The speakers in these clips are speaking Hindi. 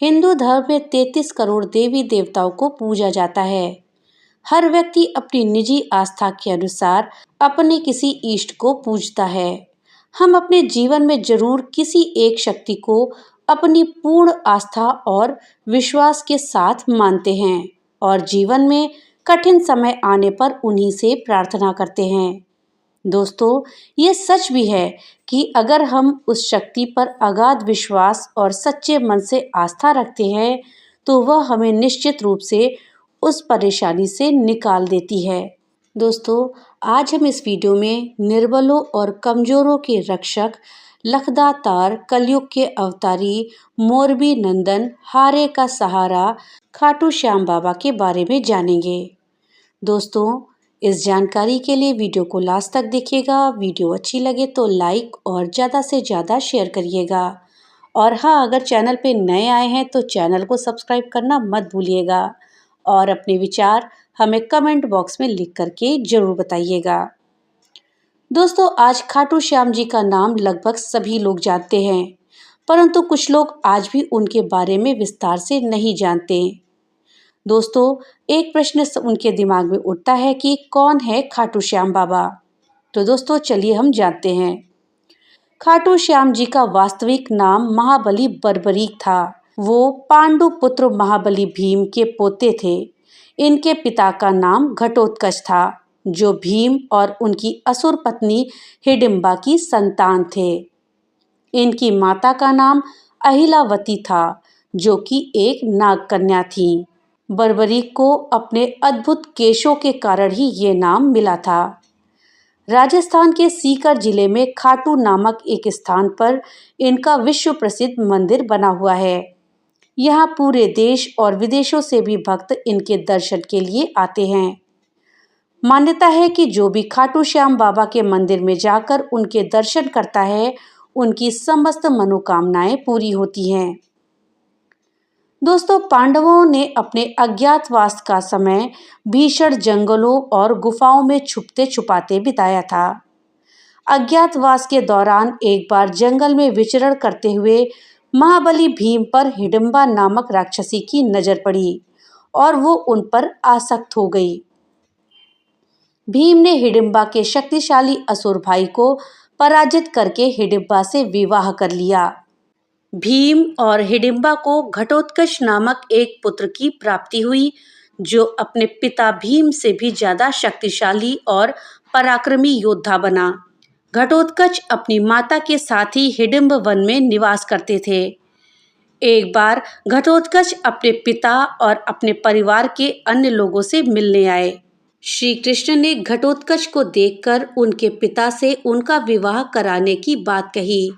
हिंदू धर्म में 33 करोड़ देवी देवताओं को पूजा जाता है। हर व्यक्ति अपनी निजी आस्था के अनुसार अपने किसी इष्ट को पूजता है। हम अपने जीवन में जरूर किसी एक शक्ति को अपनी पूर्ण आस्था और विश्वास के साथ मानते हैं और जीवन में कठिन समय आने पर उन्हीं से प्रार्थना करते हैं। दोस्तों, ये सच भी है कि अगर हम उस शक्ति पर अगाध विश्वास और सच्चे मन से आस्था रखते हैं, तो वह हमें निश्चित रूप से उस परेशानी से निकाल देती है। दोस्तों, आज हम इस वीडियो में निर्बलों और कमजोरों के रक्षक, लखदातार, कलयुग के अवतारी, मोरबी नंदन, हारे का सहारा, खाटू श्याम बाबा के बारे में जानेंगे। दोस्तों, इस जानकारी के लिए वीडियो को लास्ट तक देखिएगा। वीडियो अच्छी लगे तो लाइक और ज़्यादा से ज़्यादा शेयर करिएगा। और हाँ, अगर चैनल पे नए आए हैं तो चैनल को सब्सक्राइब करना मत भूलिएगा और अपने विचार हमें कमेंट बॉक्स में लिख करके ज़रूर बताइएगा। दोस्तों, आज खाटू श्याम जी का नाम लगभग सभी लोग जानते हैं, परंतु कुछ लोग आज भी उनके बारे में विस्तार से नहीं जानते। दोस्तों, एक प्रश्न उनके दिमाग में उठता है कि कौन है खाटू श्याम बाबा। तो दोस्तों, चलिए हम जानते हैं। खाटू श्याम जी का वास्तविक नाम महाबली बर्बरीक था। वो पांडु पुत्र महाबली भीम के पोते थे। इनके पिता का नाम घटोत्कच था, जो भीम और उनकी असुर पत्नी हिडिंबा की संतान थे। इनकी माता का नाम अहिलावती था, जो कि एक नाग कन्या थी। बर्बरीक को अपने अद्भुत केशों के कारण ही ये नाम मिला था। राजस्थान के सीकर जिले में खाटू नामक एक स्थान पर इनका विश्व प्रसिद्ध मंदिर बना हुआ है। यहाँ पूरे देश और विदेशों से भी भक्त इनके दर्शन के लिए आते हैं। मान्यता है कि जो भी खाटू श्याम बाबा के मंदिर में जाकर उनके दर्शन करता है, उनकी समस्त मनोकामनाएं पूरी होती हैं। दोस्तों, पांडवों ने अपने अज्ञातवास का समय भीषण जंगलों और गुफाओं में छुपते छुपाते बिताया था। अज्ञातवास के दौरान एक बार जंगल में विचरण करते हुए महाबली भीम पर हिडिंबा नामक राक्षसी की नजर पड़ी और वो उन पर आसक्त हो गई। भीम ने हिडिंबा के शक्तिशाली असुर भाई को पराजित करके हिडिंबा से विवाह कर लिया। भीम और हिडिंबा को घटोत्कच नामक एक पुत्र की प्राप्ति हुई, जो अपने पिता भीम से भी ज्यादा शक्तिशाली और पराक्रमी योद्धा बना। घटोत्कच अपनी माता के साथ ही हिडिंब वन में निवास करते थे। एक बार घटोत्कच अपने पिता और अपने परिवार के अन्य लोगों से मिलने आए। श्री कृष्ण ने घटोत्कच को देखकर उनके पिता से उनका विवाह कराने की बात कही।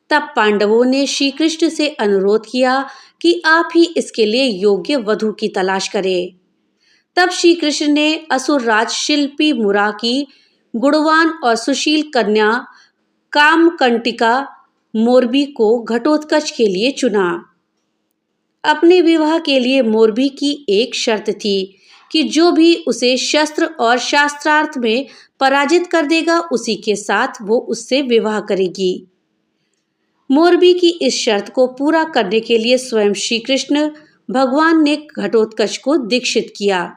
तब पांडवों ने श्री कृष्ण से अनुरोध किया कि आप ही इसके लिए योग्य वधू की तलाश करें। तब श्री कृष्ण ने असुरराज शिल्पी मुरा की गुणवान और सुशील कन्या कामकंटिका मोरबी को घटोत्कच के लिए चुना। अपने विवाह के लिए मोरबी की एक शर्त थी कि जो भी उसे शस्त्र और शास्त्रार्थ में पराजित कर देगा, उसी के साथ वो उससे विवाह करेगी। मोरबी की इस शर्त को पूरा करने के लिए स्वयं श्री कृष्ण भगवान ने घटोत्कच को दीक्षित किया।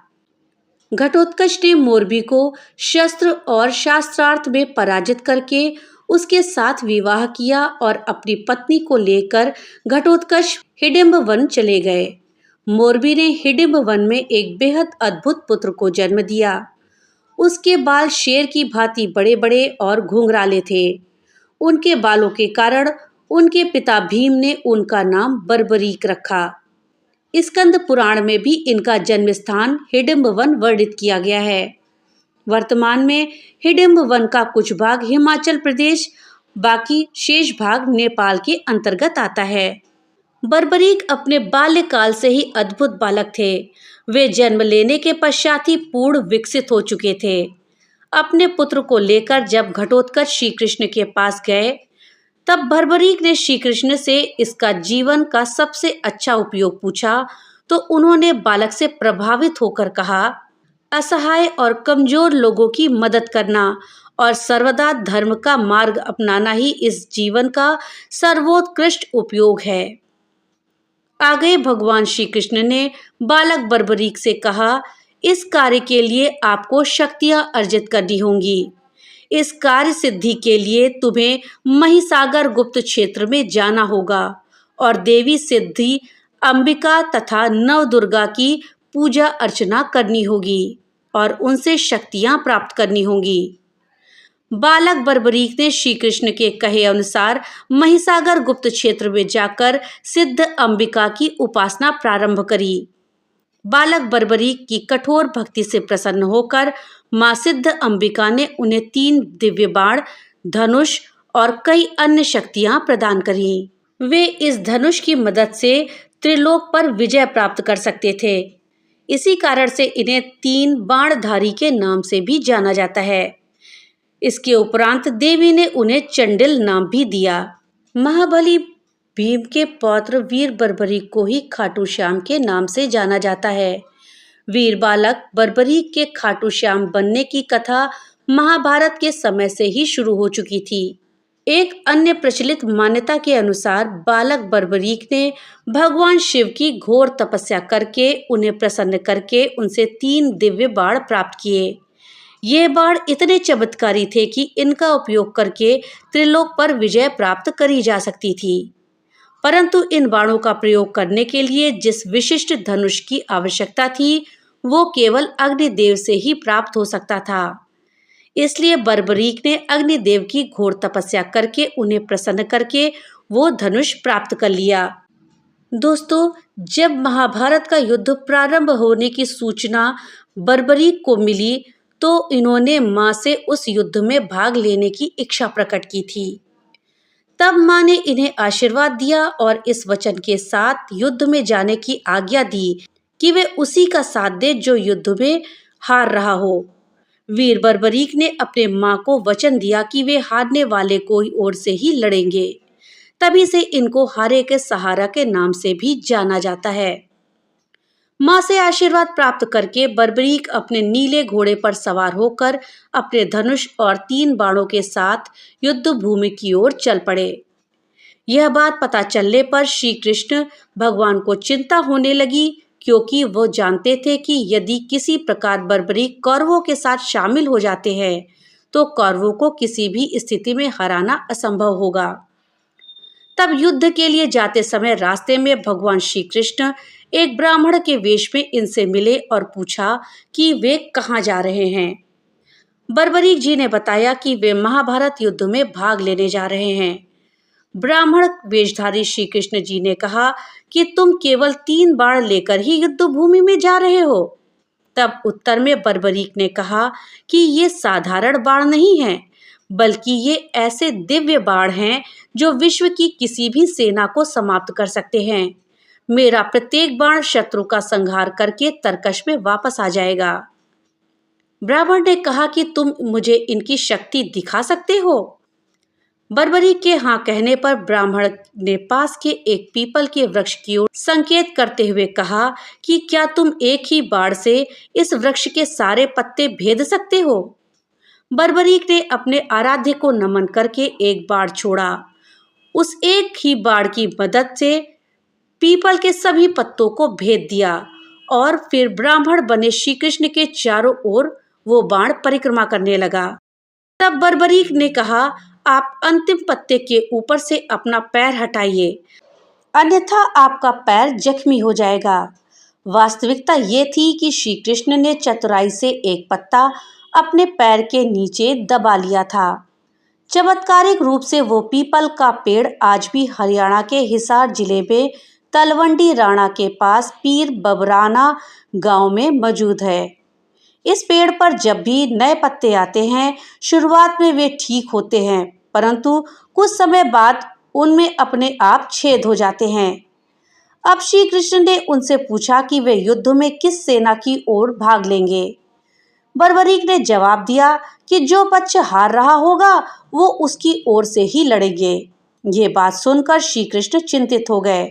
घटोत्कच ने मोरबी को शस्त्र और शास्त्रार्थ में पराजित करके उसके साथ विवाह किया और अपनी पत्नी को लेकर घटोत्कच हिडिंब वन चले गए। मोरबी ने हिडिंब वन में एक बेहद अद्भुत पुत्र को जन्म दिया। उसके बाल शेर की भांति बड़े बड़े और घुंघराले थे। उनके बालों के कारण उनके पिता भीम ने उनका नाम बर्बरीक रखा। स्कंद पुराण में भी इनका जन्म स्थान हिडिंब वन वर्णित किया गया है। वर्तमान में हिडिंब वन का कुछ भाग हिमाचल प्रदेश, बाकी शेष भाग नेपाल के अंतर्गत आता है। बर्बरीक अपने बाल्यकाल से ही अद्भुत बालक थे। वे जन्म लेने के पश्चात ही पूर्ण विकसित हो चुके थे। अपने पुत्र को लेकर जब घटोत्कच श्री कृष्ण के पास गए, तब बर्बरीक ने श्री कृष्ण से इसका जीवन का सबसे अच्छा उपयोग पूछा, तो उन्होंने बालक से प्रभावित होकर कहा, असहाय और कमजोर लोगों की मदद करना और सर्वदा धर्म का मार्ग अपनाना ही इस जीवन का सर्वोत्कृष्ट उपयोग है। आगे भगवान श्री कृष्ण ने बालक बर्बरीक से कहा, इस कार्य के लिए आपको शक्तियां अर्जित करनी होंगी। इस कार्य सिद्धि के लिए तुम्हें महिसागर गुप्त क्षेत्र में जाना होगा और देवी सिद्धि अंबिका तथा नवदुर्गा की पूजा अर्चना करनी होगी और उनसे शक्तियां प्राप्त करनी होंगी। बालक बर्बरीक ने श्री कृष्ण के कहे अनुसार महिसागर गुप्त क्षेत्र में जाकर सिद्ध अंबिका की उपासना प्रारंभ करी। बालक बर्बरीक की कठोर भक्ति से प्रसन्न होकर मां सिद्ध अंबिका ने उन्हें 3 दिव्य बाण, धनुष और कई अन्य शक्तियां प्रदान करी। वे इस धनुष की मदद से त्रिलोक पर विजय प्राप्त कर सकते थे। इसी कारण से इन्हें 3 बाणधारी के नाम से भी जाना जाता है। इसके उपरांत देवी ने उन्हें चंडिल नाम भी दिया। महाबली भीम के पौत्र वीर बर्बरीक को ही खाटू श्याम के नाम से जाना जाता है। वीर बालक बर्बरीक के खाटू श्याम बनने की कथा महाभारत के समय से ही शुरू हो चुकी थी। एक अन्य प्रचलित मान्यता के अनुसार बालक बर्बरीक ने भगवान शिव की घोर तपस्या करके उन्हें प्रसन्न करके उनसे 3 दिव्य बाण प्राप्त किए। ये बाण इतने चमत्कारी थे कि इनका उपयोग करके त्रिलोक पर विजय प्राप्त करी जा सकती थी, परंतु इन बाणों का प्रयोग करने के लिए जिस विशिष्ट धनुष की आवश्यकता थी वो केवल अग्निदेव से ही प्राप्त हो सकता था। इसलिए बर्बरीक ने अग्निदेव की घोर तपस्या करके उन्हें प्रसन्न करके वो धनुष प्राप्त कर लिया। दोस्तों, जब महाभारत का युद्ध प्रारंभ होने की सूचना बर्बरीक को मिली तो इन्होंने मां से उस युद्ध में भाग लेने की इच्छा प्रकट की थी। तब मां ने इन्हें आशीर्वाद दिया और इस वचन के साथ युद्ध में जाने की आज्ञा दी कि वे उसी का साथ दे जो युद्ध में हार रहा हो। वीर बर्बरीक ने अपने मां को वचन दिया कि वे हारने वाले को ओर से ही लड़ेंगे। तभी से इनको हारे के सहारा के नाम से भी जाना जाता है। मां से आशीर्वाद प्राप्त करके बर्बरीक अपने नीले घोड़े पर सवार होकर अपने धनुष और 3 बाणों के साथ युद्ध भूमि की ओर चल पड़े। यह बात पता चलने पर श्री कृष्ण भगवान को चिंता होने लगी, क्योंकि वो जानते थे कि यदि किसी प्रकार बर्बरीक कौरवों के साथ शामिल हो जाते हैं तो कौरवों को किसी भी स्थिति में हराना असंभव होगा। तब युद्ध के लिए जाते समय रास्ते में भगवान श्री कृष्ण एक ब्राह्मण के वेश में इनसे मिले और पूछा कि वे कहाँ जा रहे हैं। बर्बरीक जी ने बताया कि वे महाभारत युद्ध में भाग लेने जा रहे हैं। ब्राह्मण वेशधारी श्री कृष्ण जी ने कहा कि तुम केवल 3 बाण लेकर ही युद्ध भूमि में जा रहे हो। तब उत्तर में बर्बरीक ने कहा कि ये साधारण बाण नहीं है, बल्कि ये ऐसे दिव्य बाण हैं जो विश्व की किसी भी सेना को समाप्त कर सकते हैं। मेरा प्रत्येक बाण शत्रु का संहार करके तरकश में वापस आ जाएगा। ब्राह्मण ने कहा कि तुम मुझे इनकी शक्ति दिखा सकते हो। बर्बरीक के हाँ कहने पर ब्राह्मण ने पास के एक पीपल के वृक्ष की ओर संकेत करते हुए कहा कि क्या तुम एक ही बाण से इस वृक्ष के सारे पत्ते भेद सकते हो। बर्बरीक ने अपने आराध्य को नमन करके एक बाण छोड़ा। उस एक ही बाण की मदद से पीपल के सभी पत्तों को भेद दिया और फिर ब्राह्मण बने श्री कृष्ण के चारों ओर वो बाण परिक्रमा करने लगा। तब बर्बरीक ने कहा, आप अंतिम पत्ते के ऊपर से अपना पैर हटाइए, अन्यथा आपका पैर जख्मी हो जाएगा। वास्तविकता ये थी कि श्री कृष्ण ने चतुराई से एक पत्ता अपने पैर के नीचे दबा लिया था। चमत्कारिक रूप से वो पीपल का पेड़ आज भी हरियाणा के हिसार जिले में तलवंडी राणा के पास पीर बबराना गांव में मौजूद है। इस पेड़ पर जब भी नए पत्ते आते हैं, शुरुआत में वे ठीक होते हैं, परंतु कुछ समय बाद उनमें अपने आप छेद हो जाते हैं। अब श्री कृष्ण ने उनसे पूछा कि वे युद्ध में किस सेना की ओर भाग लेंगे। बर्बरीक ने जवाब दिया कि जो पक्ष हार रहा होगा वो उसकी ओर से ही लड़ेंगे। ये बात सुनकर श्री कृष्ण चिंतित हो गए।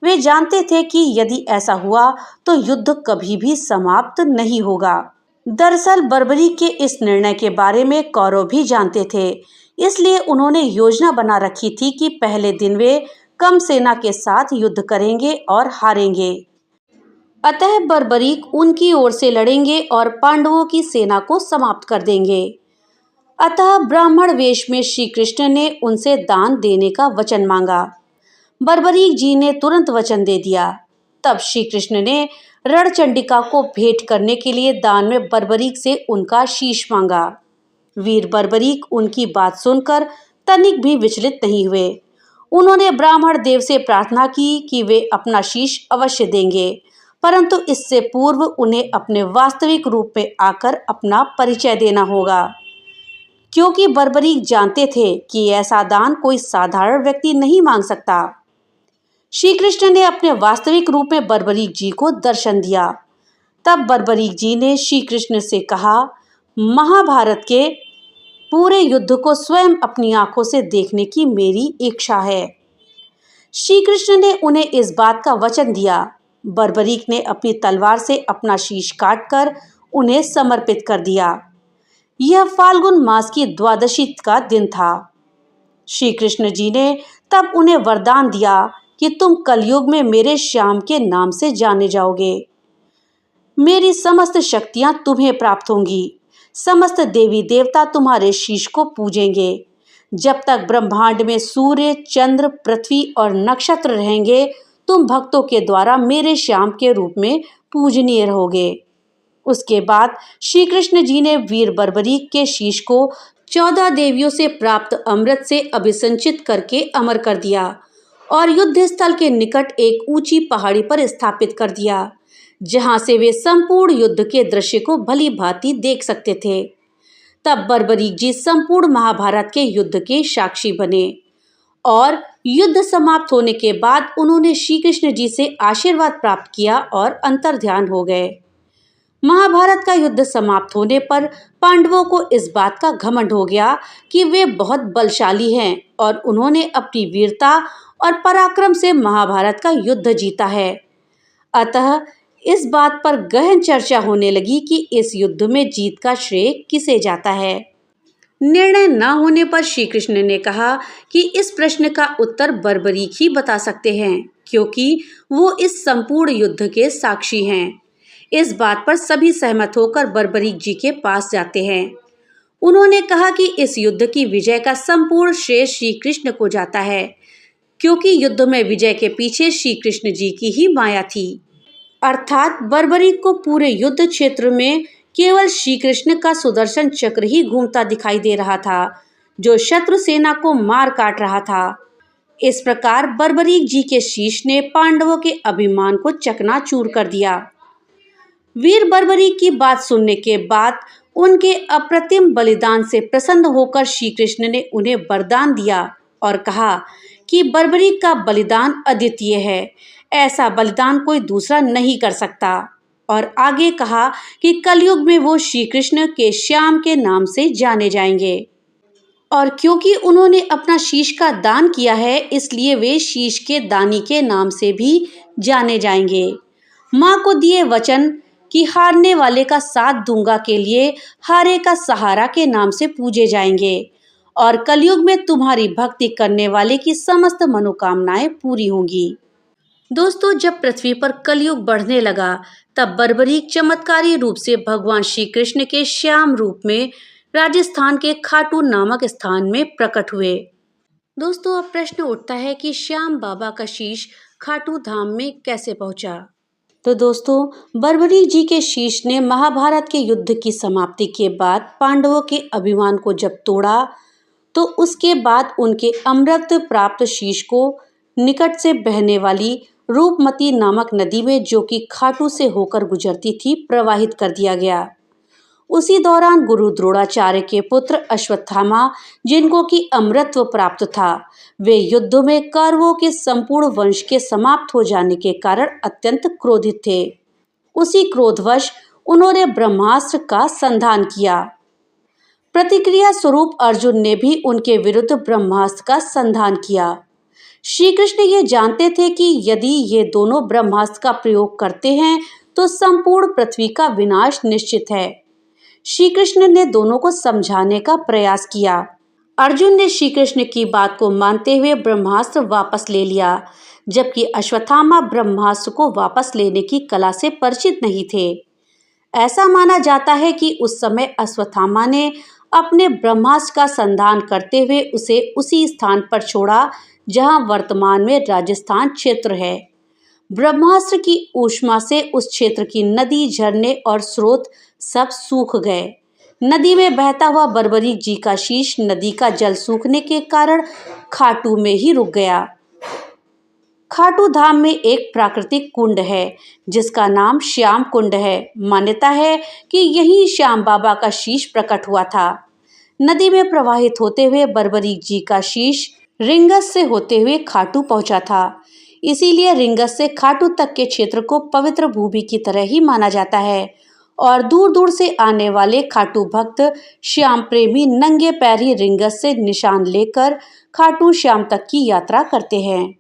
वे जानते थे कि यदि ऐसा हुआ तो युद्ध कभी भी समाप्त नहीं होगा। दरअसल बर्बरीक के इस निर्णय के बारे में कौरव भी जानते थे, इसलिए उन्होंने योजना बना रखी थी कि पहले दिन वे कम सेना के साथ युद्ध करेंगे और हारेंगे। अतः बर्बरीक उनकी ओर से लड़ेंगे और पांडवों की सेना को समाप्त कर देंगे। अतः ब्राह्मण वेश में श्री कृष्ण ने उनसे दान देने का वचन मांगा। बर्बरीक जी ने तुरंत वचन दे दिया। तब श्री कृष्ण ने रणचंडिका को भेंट करने के लिए दान में बर्बरीक से उनका शीश मांगा। वीर बर्बरीक उनकी बात सुनकर तनिक भी विचलित नहीं हुए। उन्होंने ब्राह्मण देव से प्रार्थना की कि वे अपना शीश अवश्य देंगे, परंतु इससे पूर्व उन्हें अपने वास्तविक रूप में आकर अपना परिचय देना होगा, क्योंकि बर्बरीक जानते थे कि ऐसा दान कोई साधारण व्यक्ति नहीं मांग सकता। श्री कृष्ण ने अपने वास्तविक रूप में बर्बरीक जी को दर्शन दिया। तब बर्बरीक जी ने श्री कृष्ण से कहा, महाभारत के पूरे युद्ध को स्वयं अपनी आंखों से देखने की मेरी इच्छा है। श्री कृष्ण ने उन्हें इस बात का वचन दिया। बर्बरीक ने अपनी तलवार से अपना शीश काटकर उन्हें समर्पित कर दिया। यह फाल्गुन मास की द्वादशी का दिन था। श्री कृष्ण जी ने तब उन्हें वरदान दिया कि तुम कलयुग में मेरे श्याम के नाम से जाने जाओगे। मेरी समस्त शक्तियां तुम्हें प्राप्त होंगी। समस्त देवी देवता तुम्हारे शीश को पूजेंगे। जब तक ब्रह्मांड में सूर्य, चंद्र, पृथ्वी और नक्षत्र रहेंगे, तुम भक्तों के द्वारा मेरे श्याम के रूप में पूजनीय रहोगे। उसके बाद श्री कृष्ण जी ने वीर बर्बरीक के शीश को 14 देवियों से प्राप्त अमृत से अभिसंचित करके अमर कर दिया और युद्ध स्थल के निकट एक ऊंची पहाड़ी पर स्थापित कर दिया, जहां से वे संपूर्ण युद्ध के दृश्य को भली भांति देख सकते थे। तब बर्बरीक जी संपूर्ण महाभारत के युद्ध के साक्षी बने और युद्ध समाप्त होने के बाद उन्होंने श्री कृष्ण जी से आशीर्वाद प्राप्त किया और अंतर्ध्यान हो गए। महाभारत का युद्ध समाप्त होने पर पांडवों को इस बात का घमंड हो गया कि वे बहुत बलशाली हैं और उन्होंने अपनी वीरता और पराक्रम से महाभारत का युद्ध जीता है। अतः इस बात पर गहन चर्चा होने लगी कि इस युद्ध में जीत का श्रेय किसे जाता है। निर्णय न होने पर श्री कृष्ण ने कहा कि इस प्रश्न का उत्तर बर्बरीक ही बता सकते हैं, क्योंकि वो इस संपूर्ण युद्ध के साक्षी हैं। इस बात पर सभी सहमत होकर बर्बरीक जी के पास जाते हैं। उन्होंने कहा कि इस युद्ध की विजय का संपूर्ण श्रेय श्री कृष्ण को जाता है, क्योंकि युद्ध में विजय के पीछे श्री कृष्ण जी की ही माया थी। अर्थात बर्बरीक को पूरे युद्ध क्षेत्र में केवल श्री कृष्ण का सुदर्शन चक्र ही घूमता दिखाई दे रहा था, जो शत्रु सेना को मार काट रहा था। इस प्रकार बर्बरीक जी के शीश ने पांडवों के अभिमान को चकनाचूर कर दिया। वीर बर्बरीक की बात सुनने के बाद उनके अप्रतिम बलिदान से प्रसन्न होकर श्री कृष्ण ने उन्हें वरदान दिया और कहा कि बर्बरीक का बलिदान अद्वितीय है, ऐसा बलिदान कोई दूसरा नहीं कर सकता। और आगे कहा कि कलयुग में वो श्री कृष्ण के श्याम के नाम से जाने जाएंगे, और क्योंकि उन्होंने अपना शीश का दान किया है, इसलिए वे शीश के दानी के नाम से भी जाने जाएंगे। माँ को दिए वचन कि हारने वाले का साथ दूंगा के लिए हारे का सहारा के नाम से पूजे जाएंगे, और कलयुग में तुम्हारी भक्ति करने वाले की समस्त मनोकामनाएं पूरी होंगी। दोस्तों, जब पृथ्वी पर कलयुग बढ़ने लगा, तब बर्बरीक चमत्कारी रूप से भगवान श्री कृष्ण के श्याम रूप में राजस्थान के खाटू नामक स्थान में प्रकट हुए। दोस्तों, अब प्रश्न उठता है कि श्याम बाबा का शीश खाटू धाम में कैसे पहुंचा। तो दोस्तों, बर्बरीक जी के शीश ने महाभारत के युद्ध की समाप्ति के बाद पांडवों के अभिमान को जब तोड़ा, तो उसके बाद उनके अमृत प्राप्त शीश को निकट से बहने वाली रूपमती नामक नदी में, जो कि खाटू से होकर गुजरती थी, प्रवाहित कर दिया गया। उसी दौरान गुरु द्रोणाचार्य के पुत्र अश्वत्थामा, जिनको कि अमृतत्व प्राप्त था, वे युद्ध में कौरवों के संपूर्ण वंश के समाप्त हो जाने के कारण अत्यंत क्रोधित थे। उसी क्रोधवश उन्होंने ब्रह्मास्त्र का संधान किया। प्रतिक्रिया स्वरूप अर्जुन ने भी उनके विरुद्ध ब्रह्मास्त्र का संधान किया। श्री कृष्ण ये जानते थे कि यदि ये दोनों ब्रह्मास्त्र का प्रयोग करते हैं तो संपूर्ण पृथ्वी का विनाश निश्चित है। श्री कृष्ण ने दोनों को समझाने का प्रयास किया। अर्जुन ने श्री कृष्ण की बात को मानते हुए ब्रह्मास्त्र वापस ले लिया, जबकि अश्वत्थामा ब्रह्मास्त्र को वापस लेने की कला से परिचित नहीं थे। ऐसा माना जाता है कि उस समय अश्वत्थामा ने अपने ब्रह्मास्त्र का संधान करते हुए उसे उसी स्थान पर छोड़ा जहां वर्तमान में राजस्थान क्षेत्र है। ब्रह्मास्त्र की ऊष्मा से उस क्षेत्र की नदी, झरने और स्रोत सब सूख गए। नदी में बहता हुआ बर्बरीक जी का शीश नदी का जल सूखने के कारण खाटू में ही रुक गया। खाटू धाम में एक प्राकृतिक कुंड है जिसका नाम श्याम कुंड है। मान्यता है कि यहीं श्याम बाबा का शीश प्रकट हुआ था। नदी में प्रवाहित होते हुए बर्बरीक जी का शीश रिंगस से होते हुए खाटू पहुंचा था। इसीलिए रिंगस से खाटू तक के क्षेत्र को पवित्र भूमि की तरह ही माना जाता है और दूर दूर से आने वाले खाटू भक्त श्याम प्रेमी नंगे पैर ही रिंगस से निशान लेकर खाटू श्याम तक की यात्रा करते हैं।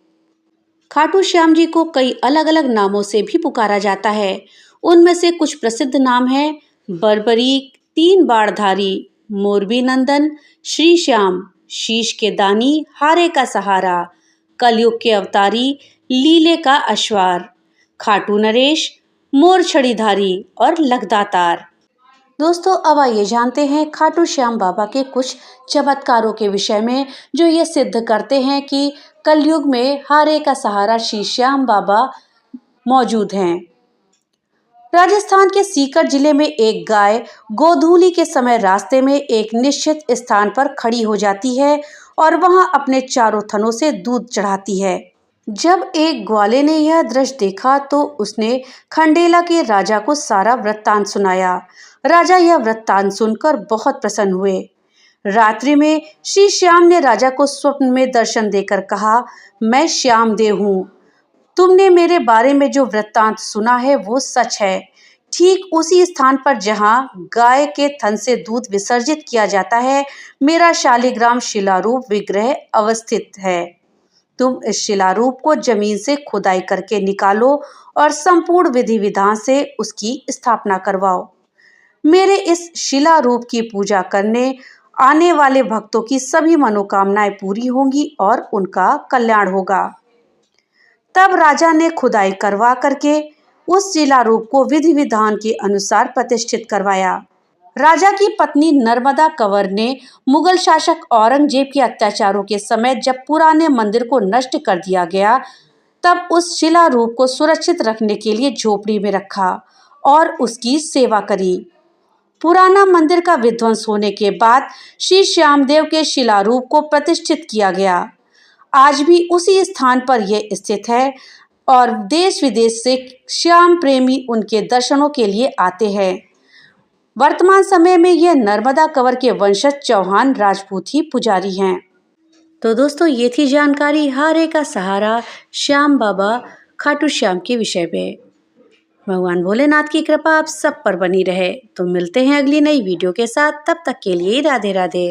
खाटू श्याम जी को कई अलग अलग नामों से भी पुकारा जाता है। उनमें से कुछ प्रसिद्ध नाम है बर्बरीक, तीन बाणधारी, मोरबी नंदन, श्री श्याम, शीश के दानी, हारे का सहारा, कलयुग के अवतारी, लीले का अश्वार, खाटू नरेश, मोर छड़ीधारी और लखदातार। दोस्तों, अब आइए जानते हैं खाटू श्याम बाबा के कुछ चमत्कारों के विषय में जो ये सिद्ध करते हैं कि कलयुग में हारे का सहारा श्री श्याम बाबा मौजूद हैं। राजस्थान के सीकर जिले में एक गाय गोधूली के समय रास्ते में एक निश्चित स्थान पर खड़ी हो जाती है और वहां अपने चारों थनों से दूध चढ़ाती है। जब एक ग्वाले ने यह दृश्य देखा तो उसने खंडेला के राजा को सारा वृत्तांत सुनाया। राजा यह वृत्तांत सुनकर बहुत प्रसन्न हुए। रात्रि में श्री श्याम ने राजा को स्वप्न में दर्शन देकर कहा, मैं श्यामदेव हूँ। तुमने मेरे बारे में जो वृत्तांत सुना है वो सच है। ठीक उसी स्थान पर जहाँ गाय के थन से दूध विसर्जित किया जाता है, मेरा शालिग्राम शिलारूप विग्रह अवस्थित है। तुम इस शिलारूप को जमीन से खुदाई करके निकालो और संपूर्ण विधि विधान से उसकी स्थापना करवाओ। मेरे इस शिलारूप की पूजा करने आने वाले भक्तों की सभी मनोकामनाएं पूरी होंगी और उनका कल्याण होगा। तब राजा ने खुदाई करवा करके उस शिलारूप को विधि विधान के अनुसार प्रतिष्ठित करवाया। राजा की पत्नी नर्मदा कंवर ने मुगल शासक औरंगजेब के अत्याचारों के समय जब पुराने मंदिर को नष्ट कर दिया गया, तब उस शिलारूप को सुरक्षित रखने के लिए झोपड़ी में रखा और उसकी सेवा करी। पुराना मंदिर का विध्वंस होने के बाद श्री श्यामदेव के शिलारूप को प्रतिष्ठित किया गया। आज भी उसी स्थान पर यह स्थित है और देश विदेश से श्याम प्रेमी उनके दर्शनों के लिए आते हैं। वर्तमान समय में यह नर्मदा कंवर के वंशज चौहान राजपूत ही पुजारी हैं। तो दोस्तों, ये थी जानकारी हारे का सहारा श्याम बाबा खाटू श्याम के विषय पे। भगवान भोलेनाथ की कृपा आप सब पर बनी रहे। तो मिलते हैं अगली नई वीडियो के साथ, तब तक के लिए राधे राधे।